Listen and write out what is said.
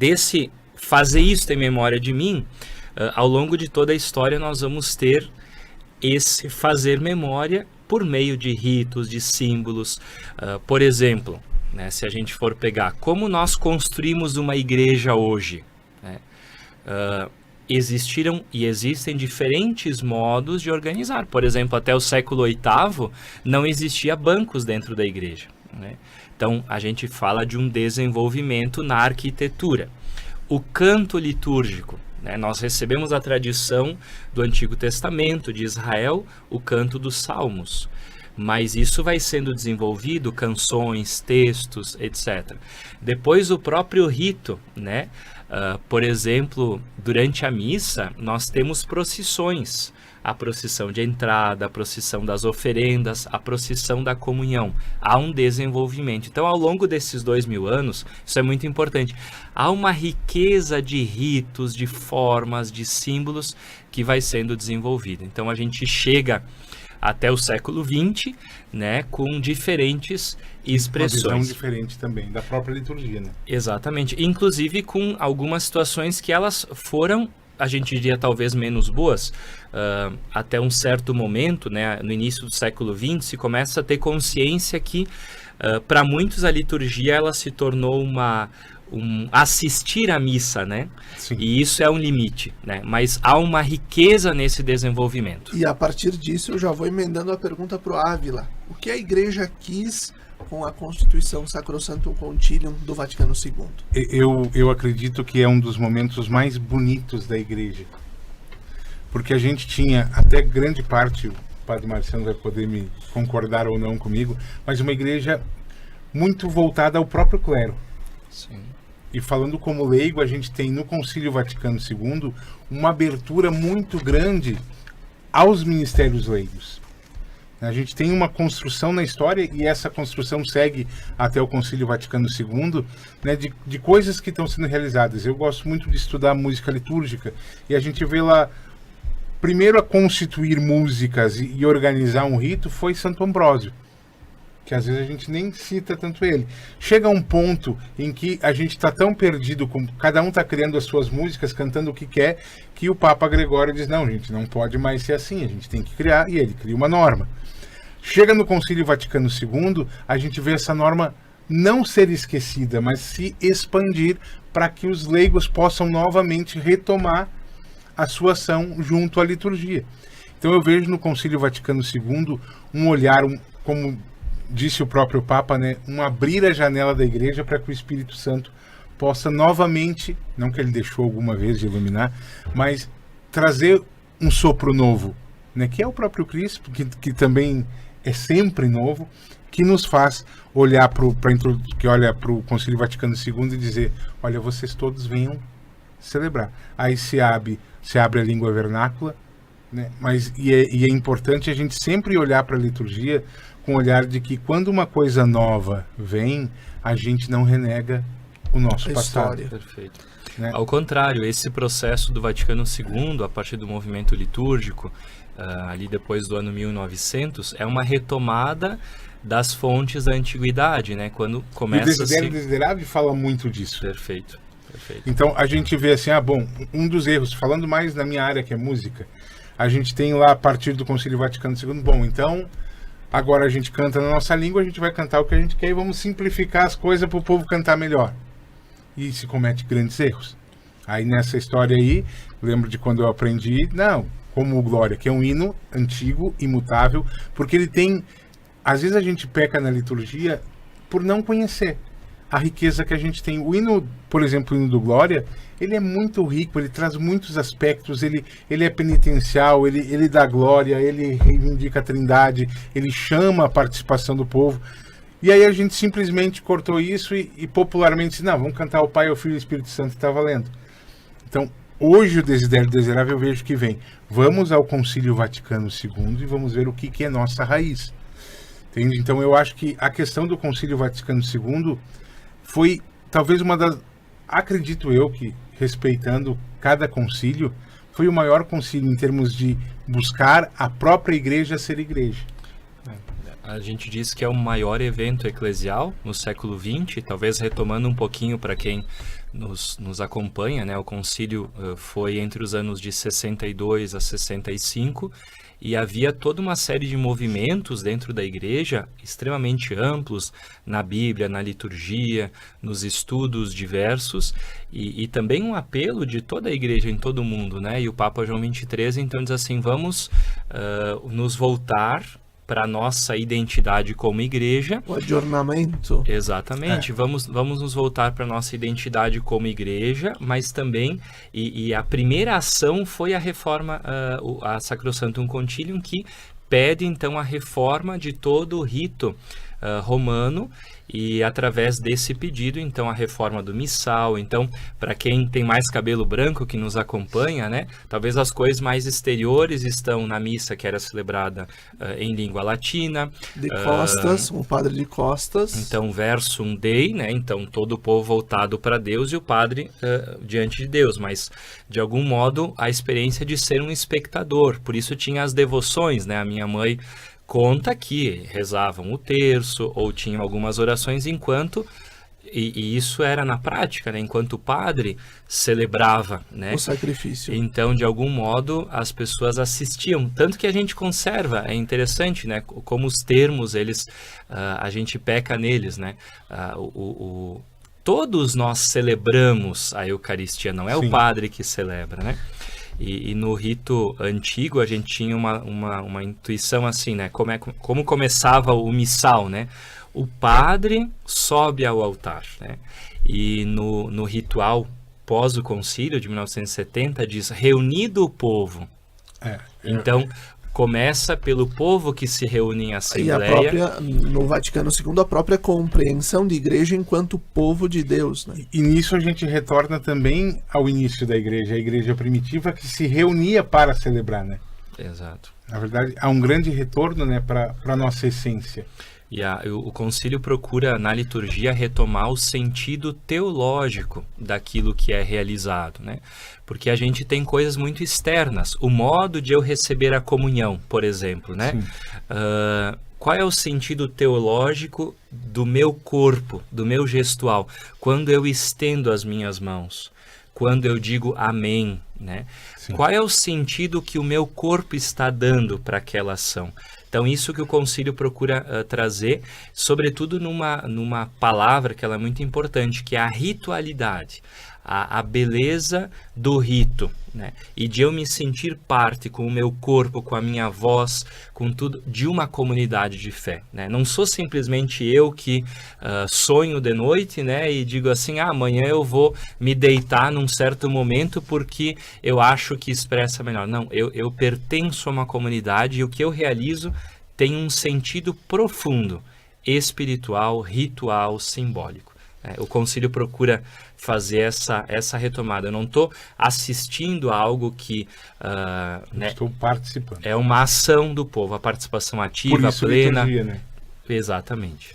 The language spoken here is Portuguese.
desse fazer isso em memória de mim, ao longo de toda a história nós vamos ter esse fazer memória por meio de ritos, de símbolos. Por exemplo, né, se a gente for pegar como nós construímos uma igreja hoje, né, existiram e existem diferentes modos de organizar. Por exemplo, até o século VIII não existia bancos dentro da igreja, né? Então a gente fala de um desenvolvimento na arquitetura. O canto litúrgico, né? Nós recebemos a tradição do Antigo Testamento de Israel, o canto dos Salmos. Mas isso vai sendo desenvolvido, canções, textos, etc. Depois o próprio rito, né? Por exemplo, durante a missa, nós temos procissões. A procissão de entrada, a procissão das oferendas, a procissão da comunhão. Há um desenvolvimento. Então, ao longo desses 2000 anos, isso é muito importante. Há uma riqueza de ritos, de formas, de símbolos que vai sendo desenvolvida. Então, a gente chega até o século XX, né, com diferentes expressões. Uma visão diferente também, da própria liturgia, né? Exatamente. Inclusive com algumas situações que elas foram, a gente diria, talvez menos boas. Até um certo momento, né, no início do século XX, se começa a ter consciência que, para muitos, a liturgia ela se tornou assistir à missa, né? Sim. E isso é um limite, né? Mas há uma riqueza nesse desenvolvimento. E a partir disso eu já vou emendando a pergunta para o Ávila. O que a igreja quis com a Constituição Sacrosanctum Concilium do Vaticano II? Eu acredito que é um dos momentos mais bonitos da igreja. Porque a gente tinha, até grande parte, o padre Marciano vai poder me concordar ou não comigo, mas uma igreja muito voltada ao próprio clero. Sim. E falando como leigo, a gente tem no Concílio Vaticano II uma abertura muito grande aos ministérios leigos. A gente tem uma construção na história, e essa construção segue até o Concílio Vaticano II, né, de coisas que estão sendo realizadas. Eu gosto muito de estudar música litúrgica, e a gente vê lá, primeiro a constituir músicas e organizar um rito foi Santo Ambrósio, que às vezes a gente nem cita tanto ele. Chega um ponto em que a gente está tão perdido, cada um está criando as suas músicas, cantando o que quer, que o Papa Gregório diz, não, gente, não pode mais ser assim, a gente tem que criar, e ele cria uma norma. Chega no Concílio Vaticano II, a gente vê essa norma não ser esquecida, mas se expandir para que os leigos possam novamente retomar a sua ação junto à liturgia. Então eu vejo no Concílio Vaticano II um olhar, como disse o próprio Papa, né, abrir a janela da igreja para que o Espírito Santo possa novamente, não que ele deixou alguma vez de iluminar, mas trazer um sopro novo, né, que é o próprio Cristo, que também é sempre novo, que nos faz olhar para o Concílio Vaticano II e dizer, olha, vocês todos venham celebrar. Aí se abre a língua vernácula, né, e é importante a gente sempre olhar para a liturgia com o olhar de que quando uma coisa nova vem, a gente não renega o nosso passado. Perfeito. Né? Ao contrário, esse processo do Vaticano II, a partir do movimento litúrgico, ali depois do ano 1900, é uma retomada das fontes da antiguidade, né? Quando começa e o Desiderável fala muito disso. Perfeito. Então a gente vê assim, um dos erros, falando mais na minha área que é música, a gente tem lá a partir do Concílio Vaticano II, então agora a gente canta na nossa língua, a gente vai cantar o que a gente quer e vamos simplificar as coisas para o povo cantar melhor. E se comete grandes erros. Aí nessa história aí, lembro de quando eu aprendi, como o Glória, que é um hino antigo, imutável, porque ele tem, às vezes a gente peca na liturgia por não conhecer a riqueza que a gente tem. O hino, por exemplo, o hino do Glória, ele é muito rico, ele traz muitos aspectos, ele é penitencial, ele dá glória, ele reivindica a Trindade, ele chama a participação do povo. E aí a gente simplesmente cortou isso e popularmente disse, não, vamos cantar o Pai, o Filho e o Espírito Santo, está valendo. Então, hoje o Desidério Desejável eu vejo que vem. Vamos ao Concílio Vaticano II e vamos ver o que é nossa raiz. Entende? Então eu acho que a questão do Concílio Vaticano II foi talvez uma das... Acredito eu que, respeitando cada concílio, foi o maior concílio em termos de buscar a própria igreja ser igreja. A gente diz que é o maior evento eclesial no século XX, talvez retomando um pouquinho para quem nos acompanha, né? O concílio foi entre os anos de 62 a 65, e havia toda uma série de movimentos dentro da igreja extremamente amplos, na Bíblia, na liturgia, nos estudos diversos, e também um apelo de toda a igreja em todo o mundo, né? E o Papa João XXIII então diz assim: vamos nos voltar para a nossa identidade como igreja. O adornamento. Exatamente. Vamos nos voltar para a nossa identidade como igreja, mas também, e a primeira ação foi a reforma, a Sacrosanctum Concilium, que pede então a reforma de todo o rito romano, e através desse pedido, então, a reforma do missal. Então, para quem tem mais cabelo branco que nos acompanha, né, talvez as coisas mais exteriores estão na missa, que era celebrada em língua latina. De costas, o padre de costas. Então, versum Dei, né, então todo o povo voltado para Deus e o padre diante de Deus, mas de algum modo a experiência de ser um espectador. Por isso tinha as devoções, né, a minha mãe conta que rezavam o terço ou tinham algumas orações enquanto, e isso era na prática, né, enquanto o padre celebrava, né, o sacrifício. Então, de algum modo, as pessoas assistiam, tanto que a gente conserva, é interessante, né, como os termos, eles, a gente peca neles, né, todos nós celebramos a Eucaristia, não é Sim. o padre que celebra, né? E no rito antigo a gente tinha uma intuição assim, né? Como começava o missal, né? O padre sobe ao altar, né? E no ritual pós o concílio de 1970 diz: reunido o povo. Então começa pelo povo que se reúne em assembleia. E no Vaticano II, a própria compreensão de igreja enquanto povo de Deus, né? E nisso a gente retorna também ao início da igreja, a igreja primitiva que se reunia para celebrar, né? Exato. Na verdade, há um grande retorno, né, para a nossa essência. E o concílio procura, na liturgia, retomar o sentido teológico daquilo que é realizado, né? Porque a gente tem coisas muito externas. O modo de eu receber a comunhão, por exemplo, né? Qual é o sentido teológico do meu corpo, do meu gestual? Quando eu estendo as minhas mãos, quando eu digo amém, né? Sim. Qual é o sentido que o meu corpo está dando para aquela ação? Então, isso que o concílio procura trazer, sobretudo numa palavra que ela é muito importante, que é a ritualidade, a beleza do rito, né? E de eu me sentir parte com o meu corpo, com a minha voz, com tudo, de uma comunidade de fé, né? Não sou simplesmente eu que sonho de noite, né? E digo assim, amanhã eu vou me deitar num certo momento porque eu acho que expressa melhor. Não, eu pertenço a uma comunidade e o que eu realizo tem um sentido profundo, espiritual, ritual, simbólico. O concílio procura fazer essa retomada. Eu não estou assistindo a algo que né, estou participando. É uma ação do povo, a participação ativa, por isso, plena. Liturgia, né? Exatamente.